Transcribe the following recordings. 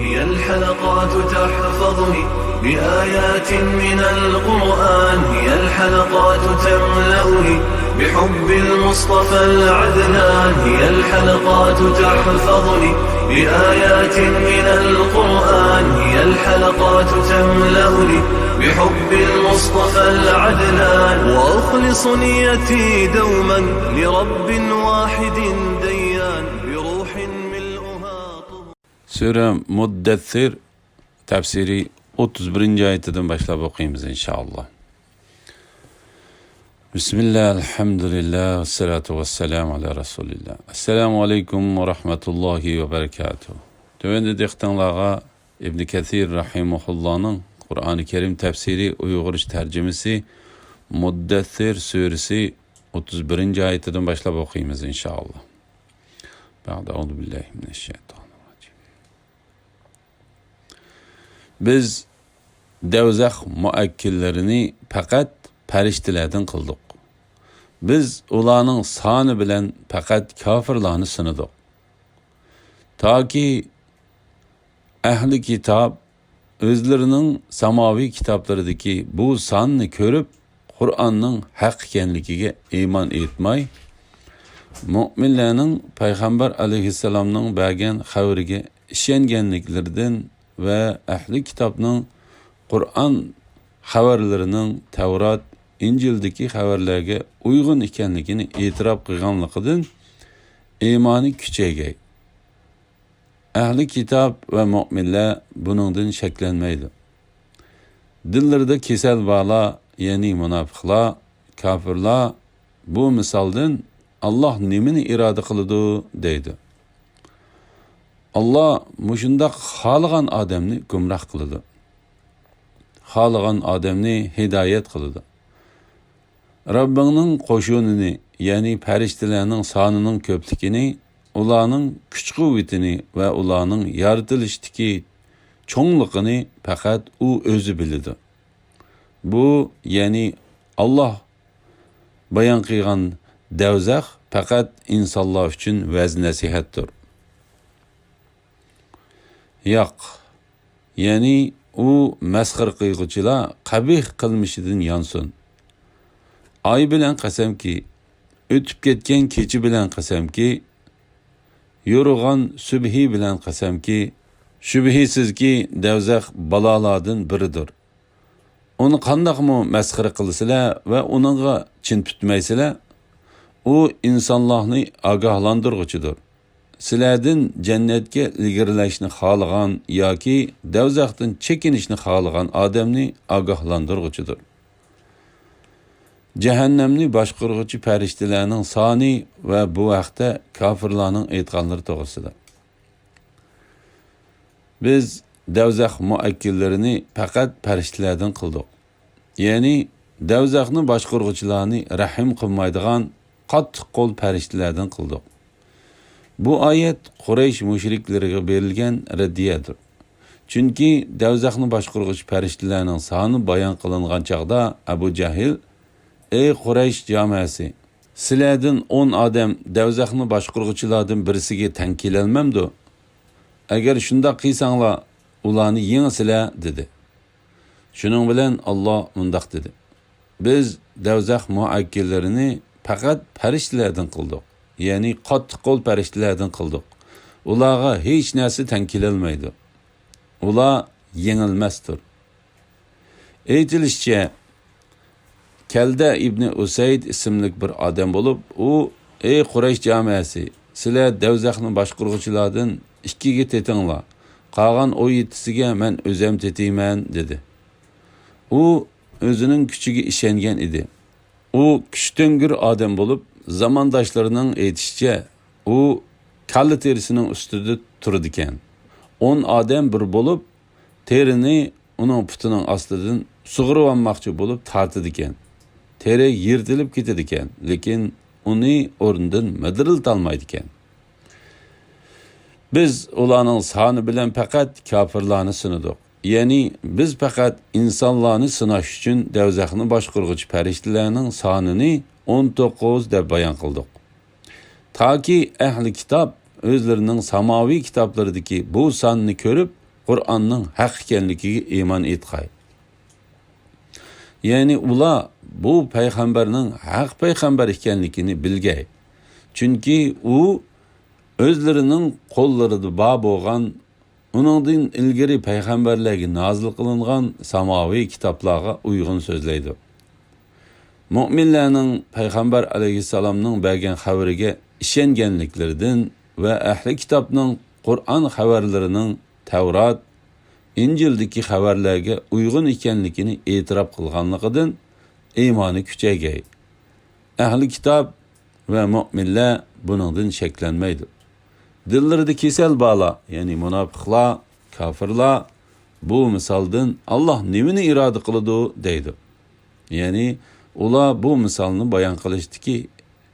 هي الحلقات تحفظني بآيات من القرآن، هي الحلقات تملأني بحب المصطفى العدنان، هي الحلقات تحفظني بآيات من القرآن، هي الحلقات تملأني بحب المصطفى العدنان، وأخلص نيتي دوما لرب واحد ديان بروح ملؤها طهور. Sure Muddessir tefsiri 31. ayetinden başlayıp okuyayım inşallah. Bismillah, elhamdülillah, ve salatu ve selamu ala Resulillah. Esselamu aleyküm ve rahmetullahi ve berekatuhu. Tövende diktanlağa İbn Kathir rahimuhullah'ın Kur'an-ı Kerim tefsiri Uyghurca tercümesi Muddessir suresi 31. ayetinden başlayıp okuyayım inşallah. Ba'da euzu billahi mineşşeytanirracim. Biz devzaq muakkillerini fakat periştilerden kıldık. Biz ulanın sani bilen fakat kafirlarını sınadık. Ta ki ehli kitap özlerinin samavi kitaplarındaki bu sanını körüp Kur'an'ın hak ekenligiga iman etmey, müminlerin Peygamber aleyhisselamның bergen xabariga işengenliklerden ve ehli kitapның Kur'an xabarlarının Tevrat, İncil'deki xabarlarga uygun ekenligini itiraf qilganligidan imani küçeygey. Ehli kitap ve müminler bunundan şeklenmeydi. Dillerinde kesel bağla, yani münafıklar, kafirlar bu misaldan Allah nimini irade kılıdı deydi. Allah muşundaq xalığan adamni gumrah kılıdı. Xalığan adamni hidayet kılıdı. Rabbinin qoşunini, yani periştilerinin sanının köplikini, ulanın küç kuvvetini ve ulanın yaratılıştaki çoğunluğunu fakat o özü bildi. Bu yani Allah bayan kıygan devzaq fakat insanlar için vez nasihattir. Yok. Yani o meskır kıygıcılar qabih kılmışıdın yansın. Ay bilen qasam ki, ötüp ketken keçi bilen qasam ki, yoruğan sübhi bilen qasam ki, şübhisiz ki devzaq balaladın biridir. Onu qandaq mı meskır kılısılar ve onunla çin tutmayısılar, o insanlarını agahlandırgıcıdır. Sizlerden cennetke ilgirleşini xalıgan yoki devzaqdan çekinişini xalıgan adamni agahlandırgıcıdır. Cehennemni başqırgıcı periştilerinin sani ve bu vaqtda kafirlarning aytganlari to'g'risida. Biz devzaq muakkillerini fakat periştilerden kıldık. Yani devzaqni başqırgıcılarni rahim qilmaydigan qattiq qo'l periştilerden kıldık. Bu ayet Quraysh müşrikleriga berilgan raddiyadir. Çünkü devzaqni başqırgıcı periştilerinin sani bayan kılıngan çağda Abu Cahil, ey Quraysh camiasi, sizlerden 10 adam devzaqni başqırgıcılardan birisiga teng kelolmamdi. Agar shunda qilsanglar, ularni yengisizlar dedi. Shuning bilan Allah mundaq dedi. Biz devzaq muakkillerini faqat farishtalardan qildik. Yani qattiq qo'l farishtalardan qildik. Ularga hech narsa teng kelolmaydi. Ular yengilmasdir. Aytilishicha, Kelda İbn Usayd ismli bir adam bulup, o ey Quraysh camiasi, sizlar devzaqni başqırgıcılardan ikkiga tetinglar. Qolgan o yetisiga men o'zim tetiyman dedi. O özünün küçüge işengen idi. O küçtengir adam bulup zamandaşlarının aytishicha, o kalli terisinin üstüde turdi ekan. 10 adam bir bulup terini onun putunun astidan sug'urib olmoqchi bulup tartidi ekan. Teri yirtilib ketadi ekan, lekin uni o'rnidan midiriltolmaydi ekan. Biz ularning soni bilan faqat kafirlarni sınadık. Yani biz faqat insonlarni sınash uchun devzaqni boshqarg'uvchi farishtalarning sonini 19 deb bayon qildik. Ta ki ehli kitap özlerinin samavi kitaplarındaki bu sanını körüp Qur'onning haq ekanligiga iymon etqay. Ya'ni ular bu payg'ambarning haq payg'ambar ekanligini bilgay. Chunki u o'zlarining qo'llarida bor bo'lgan uningdan ilgari payg'ambarlarga nozil qilingan samoviy kitoblarga uyg'un so'zlaydi. Mu'minlarning payg'ambar alayhissalomning bergan xabariga ishonganliklaridan va ahli kitobning Qur'on xabarlarining Tavrat, İncil'deki xabarlarga uyg'un ekanligini e'tirof qilganligidan iymoni kuchaygay. Ahli kitob va mu'minlar buningdan shaklanmaydi. Dillarida kesal bala, ya'ni munofiqlar, kofirlar bu misoldan Alloh nimani iroda qiladi deydi. Ya'ni ular bu misolni bayon qilishdiki,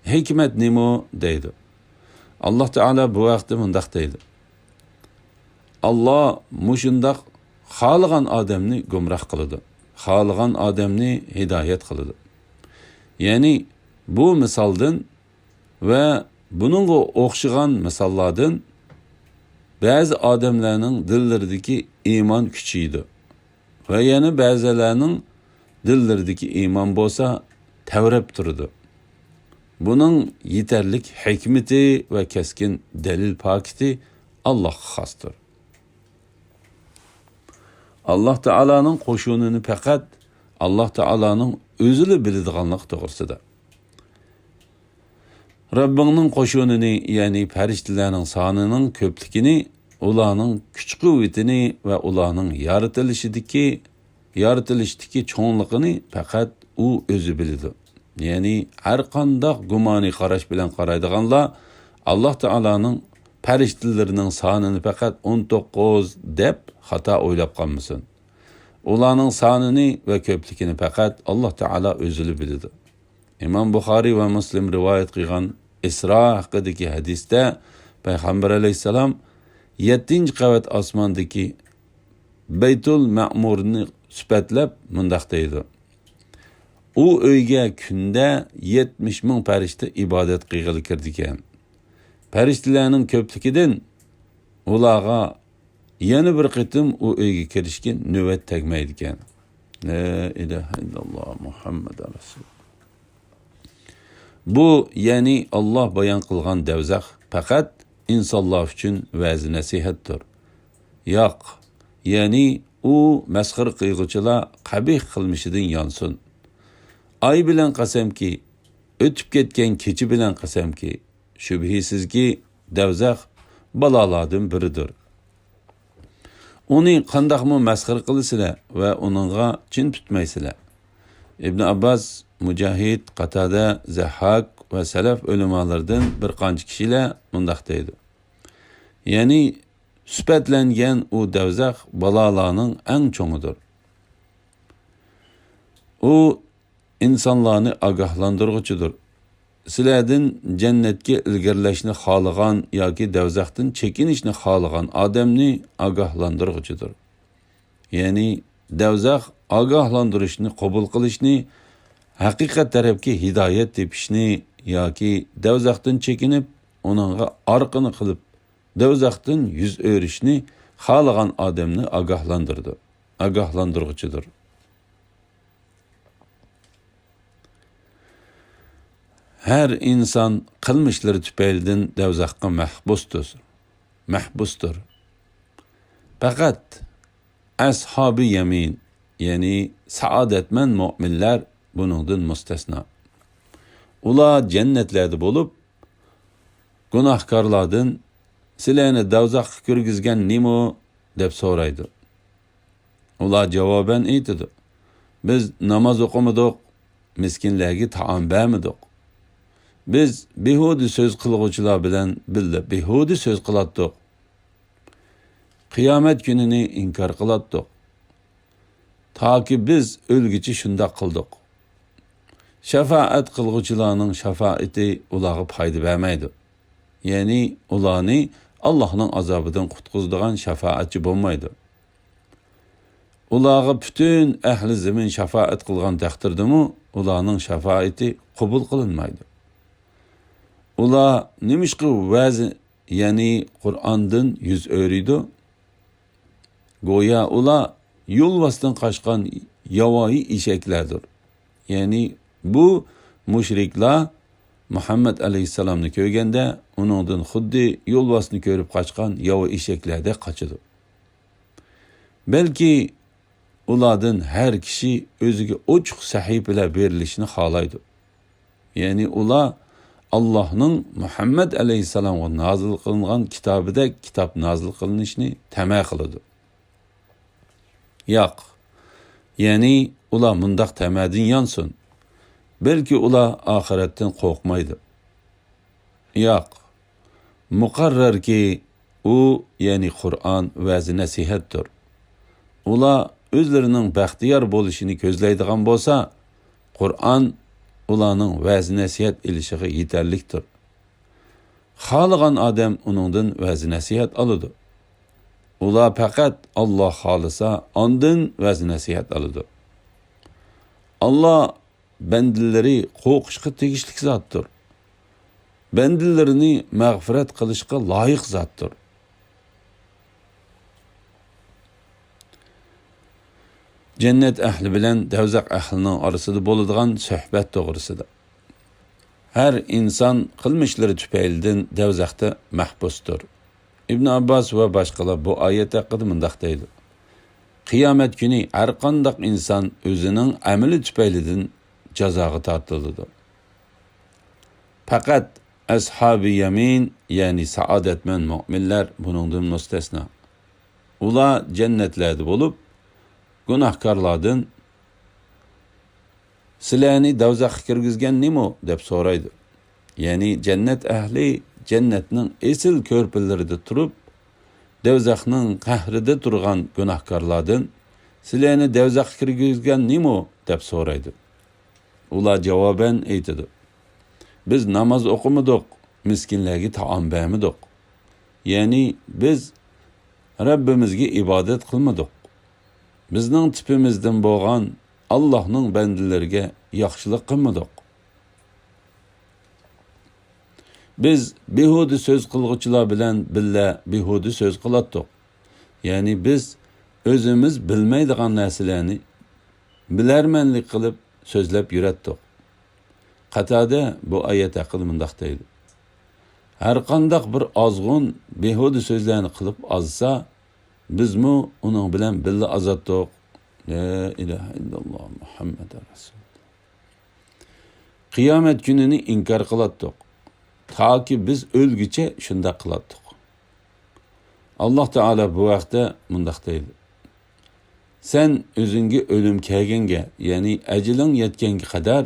hikmat nima deydi. Alloh taolo bu vaqtda mundaq deydi. Allah mushundaq xohlagan odamni gumroh qiladi. Xohlagan odamni hidoyat qiladi. Ya'ni bu misoldan va buningga o'xshagan misollardan ba'zi odamlarning dillaridagi iymon kuchaydi. Va yana ba'zilarning dillaridagi iymon bo'lsa, tavrab turadi. Buning yetarlik hikmati va keskin dalil pakiti Allohga xosdir. Allah Teala'nın qo'shunini faqat Allah Teala'nın o'zini biladiganlik to'g'risida. Rabbingning qo'shunini, ya'ni farishtalarning sonining ko'pligini, ularning kuch-quvvatini va ularning yaratilishdagi cho'ngligini faqat u o'zi biladi. Ya'ni har qanday gumoniy qarash bilan qaraydiganlar Allah Teala'nın farishtalarining sonini faqat 19 deb xato o'ylab qolmasin. Ularning sonini va ko'pligini faqat Alloh taolo o'zi biladi. Imom Buxoriy va Muslim rivoyat qilgan Isro haqidagi hadisda payg'ambar alayhisalom 7-qavat osmondagi Baytul Ma'murni sifatlab mundaq deydi. U uyga kunda 70 ming farishta ibodat qilg'ili kirdigan. Farishtalarning ko'pligidan ularga yana bir qitim u uyga kirishga navbat tegmaydi ekan. La ilaha illalloh Muhammad rasul. Bu ya'ni Alloh bayon qilgan davzax faqat insonlar uchun va'z nasihatdir. Yo'q, ya'ni u masxir qilg'uchilar qabih qilmishidan yonsin. Ay bilan qasamki, o'tib ketgan kechi bilan qasamki, shubhisizki davzax balolardan biridir. Uni qandaqmi masxir qilisizlar va uningga chin tutmaysizlar. Ibn Abbas, Mujahid, Qatada, Zahhak va salaf ulamolardan bir qancha kishilar mundaq deydi. Ya'ni sifatlangan u davzax balolarning eng cho'ngidir. U insonlarni ogohlantiruvchidir. Sizlardan jannatga ilgirlashni xohlagan yoki davzaxdan chekinishni xohlagan odamni ogohlantiruvchidir. Ya'ni davzax ogohlantirishni qabul qilishni, haqiqat tarafga hidoyat tepishni yoki davzaxdan chekinib, uningga orqani qilib, davzaxdan yuz o'rishni xohlagan odamni ogohlantiruvchidir. Her insan qilmishlari tufaylidan davzaxga mahbusdur. Faqat ashabi yamin, ya'ni saodatman mu'minlar buningdan mustasno. Ular jannatlarda bo'lib, gunohkorlardan sizlarni davzaxga kirgizgan nima deb so'raydi. Ular javoban aytadi: Biz namoz o'qimadik, miskinlarga taom bermadik. Biz behudi söz qilg'uvchilar bilan birga behudi söz qilatdik. Qiyomat kunini inkor qilatdik. Toki biz o'lgichi shunda qildik. Shafaat qilg'uvchilarning shafaati ularga foyda bermaydi. Ya'ni ularni Allohning azobidan qutqizadigan shafaatchi bo'lmaydi. Ularga butun ahli zamin shafaat qilgan taqdirdami, ularning shafaati qabul qilinmaydi. Ular nimishqi va'zi, ya'ni Qur'ondan yuz o'riydi. Goya ular yo'lvosdan qochgan yovvoyi eshaklardir. Ya'ni bu mushriklar Muhammad alayhissalomni ko'rganda uningdan xuddi yo'lvosni ko'rib qochgan yovvoyi eshaklardek qochadi. Balki ulardan har kishi o'ziga ochiq sahifalar berilishini xohlaydi. Ya'ni ular Allohning Muhammad alayhissalomga nozil qilingan kitobida kitob nozil qilinishini tama qiladi. Yo'q. Ya'ni ular mundaq tamadin yonsin. Belki ular oxiratdan qo'rqmaydi. Yo'q. Muqarrarki u, ya'ni Qur'on va'zi nasihatdir. Ular o'zlarining baxtiyor bo'lishini ko'zlaydigan bo'lsa, Qur'on ularning va'zi nasihat ilishiga yetarlikdir. Xohlagan odam uningdan va'zi nasihat oladi. Ular faqat Alloh xolisa ondan va'zi nasihat oladi. Alloh bandalari qo'rqishga tegishli zotdir. Bandalarni mag'firat qilishga loyiq zotdir. Cennet ahli bilan davzaq ahlining orasida bo'ladigan suhbat to'g'risida. Har inson qilmishlari tufaylidan davzaqda mahbusdir. İbn Abbas va boshqalar bu oyat haqida mundaq deydi. Qiyomat kuni har qanday inson o'zining amali tufaylidan jazoga tortiladi. Faqat ashabi yamin, ya'ni saodatman mu'minlar buningdan mustasno. Ular jannatlarda bo'lib, gunohkorlardan sizlarni davzaqqa kirgizgan nima deb so'raydi. Ya'ni jannat ahli jannatning esil ko'rpillarida turib, davzaqning qahrida turgan gunohkorlardan sizlarni davzaqqa kirgizgan nima deb so'raydi. Ular javoban aytadi: Biz namoz o'qimadik, miskinlarga taom bermadik. Ya'ni biz Rabbimizga ibodat qilmadik. Bizning tipimizdan bo'lgan Allohning bandalariga yaxshilik qilmadik. Biz behuda so'z qilg'uvchilar bilan billa behuda so'z qilatdik. Ya'ni biz o'zimiz bilmaydigan narsalarni bilarmanlik qilib so'zlab yuratdik. Qatada bu oyat haqida mundaq deydi. Har qanday bir ozg'un behuda so'zlarni qilib azsa, bizmi uning bilan billa azatdik. La ilaha illalloh Muhammad rasululloh. Qiyomat kunini inkor qilatdik. Taki biz o'lgicha shunda qilatdik. Alloh taolo bu vaqtda mundaq deydi. Sen o'zingga o'lim kelganga, ya'ni ajiling yetganga qadar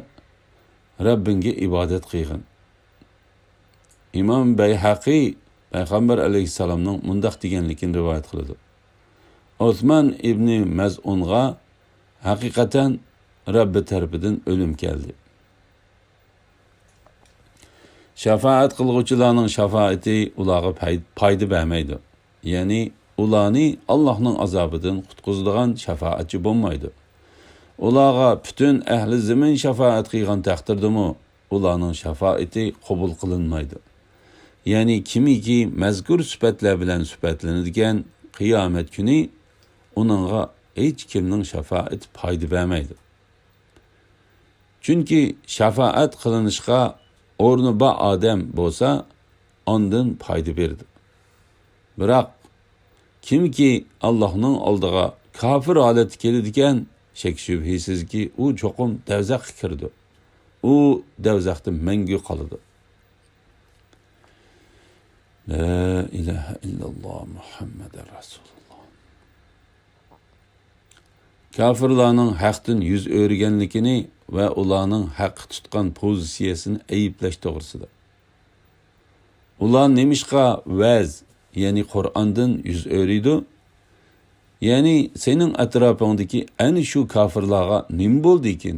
Rabbingga ibodat qilgin. İmam Bayhaqi Payg'ambar alayhissalomning mundaq deganligini rivoyat qiladi. Osman ibn Maz'unga haqiqatan Rabbi tarafidan o'lim keldi. Shafaat qilguvchilarning shafaati ularga foyda bermaydi. Ya'ni ularni Allohning azobidan qutqizadigan shafaatchi bo'lmaydi. Ularga butun ahli zamin shafaat qilgan taqdirdami, ularning shafaati qabul qilinmaydi. Ya'ni kimiki mazkur sifatlar bilan sifatlanadigan qiyomat kuni uningga hech kimning shafaati foyda bermaydi. Chunki shafaat qilinishga o'rni bor odam bo'lsa, ondan foyda berdi. Biroq kimki Allohning oldiga kofir holatda keladigan, shak shubhisizki u cho'qim davzaqqa kirdi. U davzaqda mangu qoladi. La ilaha illalloh Muhammad rasululloh. Kafirlarning haqdan yuz o'rganligini va ularning haq tutgan pozitsiyasini ayiblash to'g'risida. Ular nemishqa vaz, ya'ni Qur'ondan yuz o'riydi? Ya'ni sening atrofingdagi ana shu kafirlarga nima bo'ldi ekan?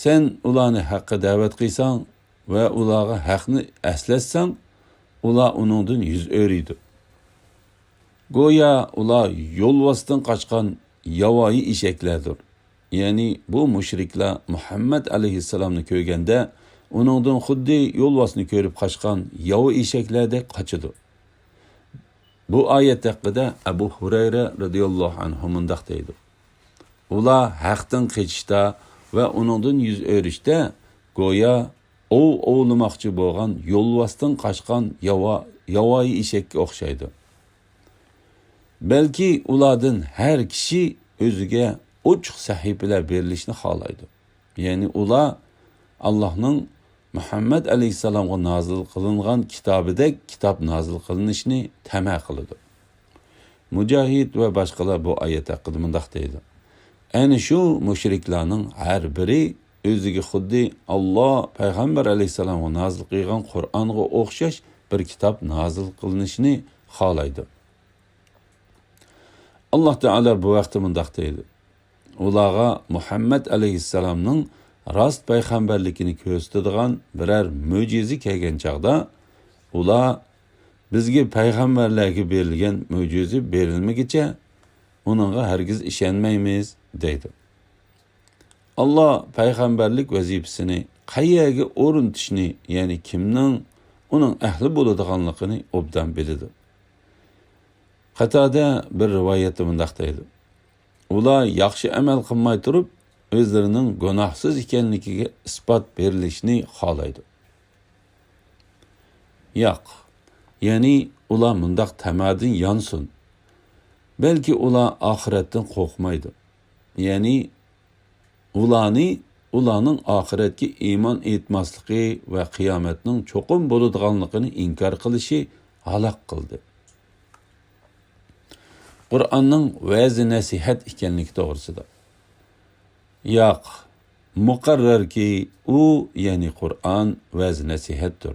Sen ularni haqqa da'vat qilsang va ularga haqni aslatsan, ular uningdan yuz o'riydi. Go'yo ular yo'lvosdan qochgan yovvoyi eshaklardir. Ya'ni bu mushriklar Muhammad alayhissalomni ko'rganda uningdan xuddi yo'lvosni ko'rib qochgan yovvoyi eshaklardek qochadi. Bu ayet hakkında Ebu Hureyre radıyallahu anhu mundaq deydi. Ular haqdan keçişte ve onundan yüz örüşte goya ovlamoqchi bo'lgan yo'lvasdan qochgan yovvoyi eshakka o'xshaydi. Balki ulardan har kishi o'ziga ochiq sahifalar berilishni xohlaydi. Ya'ni ular Allohning Muhammad alayhissalomga nozil qilingan kitobidek kitob nozil qilinishini tama qiladi. Mujohid va boshqalar bu oyat haqida mundaq deydi. Ayni shu mushriklarning har biri o'ziga xuddi Alloh payg'ambar alayhissalomga nozil qilgan Qur'onga o'xshash bir kitob nozil qilinishini xohlaydi. Alloh taolo bu vaqtda mundaq deydi. Ularga Muhammad alayhissalomning rost payg'ambarligini ko'rsatadigan biror mo'jiza kelgan chaqda ular bizga payg'ambarlarga berilgan mo'jiza berilmagicha uningga hargiz ishonmaymiz deydi. Allah payg'ambarlik vazifasini qayerga o'rnatishni, ya'ni kimning uning ahli bo'ladiganligini obdan biladi. Qatada bir rivoyatda mundaq deydi. Ular yaxshi amal qilmay turib, o'zlarining gunohsiz ekanligiga isbot berilishini xohlaydi. Yo'q, ya'ni ular mundaq tamadin yonsin. Belki ular oxiratdan qo'rqmaydi. Ya'ni ularning oxiratga iymon etmasligi va qiyomatning cho'qim bo'ladiganligini inkor qilishi halok qildi. Qur'onning va'zi nasihat ekanligi to'g'risida. Yo'q, muqarrarki u, ya'ni Qur'on va'zi nasihatdir.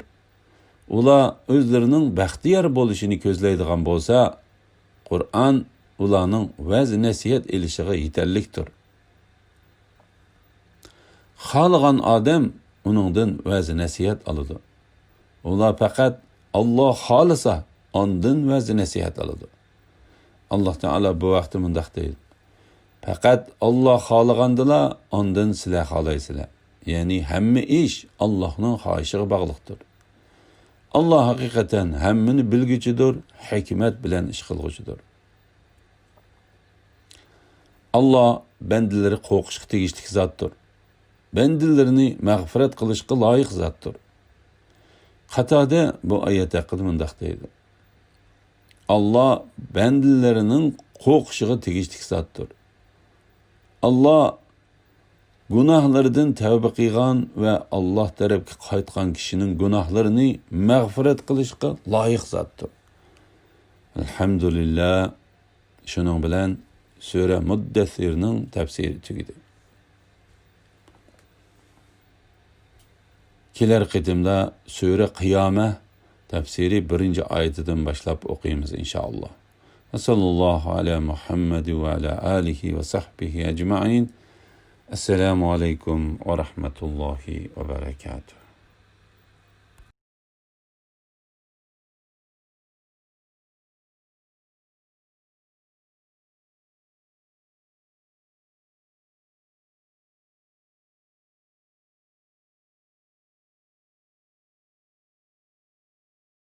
Ular o'zlarining baxtiyor bo'lishini ko'zlaydigan bo'lsa, Qur'on ularning va'zi nasihat elishiga yetarlikdir. Xohlagan odam uningdan va'zi nasihat oladi. Ular faqat Alloh xolisa ondan va'zi nasihat oladi. Alloh taolo bu vaqtda mundaq deydi. Faqat Alloh xohlagandilar ondan sizlar xohlaysizlar. Ya'ni hamma ish Allohning xohishiga bog'liqdir. Allah haqiqatan hammani bilguchidir, hikmat bilan ish qilguchidir. Allah bandalari qo'rqishga tegishli zotdir. Bandilarini mag'firat qilishga loyiq zotdir. Qatada bu oyat haqida mundaq deydi. Allah bandalarining qo'rqishiga tegishli zotdir. Allah gunohlaridan tavba qilgan va Alloh tarafga qaytgan kishining gunohlarini mag'firat qilishga loyiq zotdir. Alhamdulillah. Shuning bilan sura Muddathirning tafsiri tugadi. Kelar qitimda sura Qiyoma tafsiri 1-oyatidan boshlab o'qiymiz inshaalloh. Sallallohu ala Muhammad va ala alihi va sahbihi ajma'in. Assalomu alaykum va rahmatullohi va barakatuh.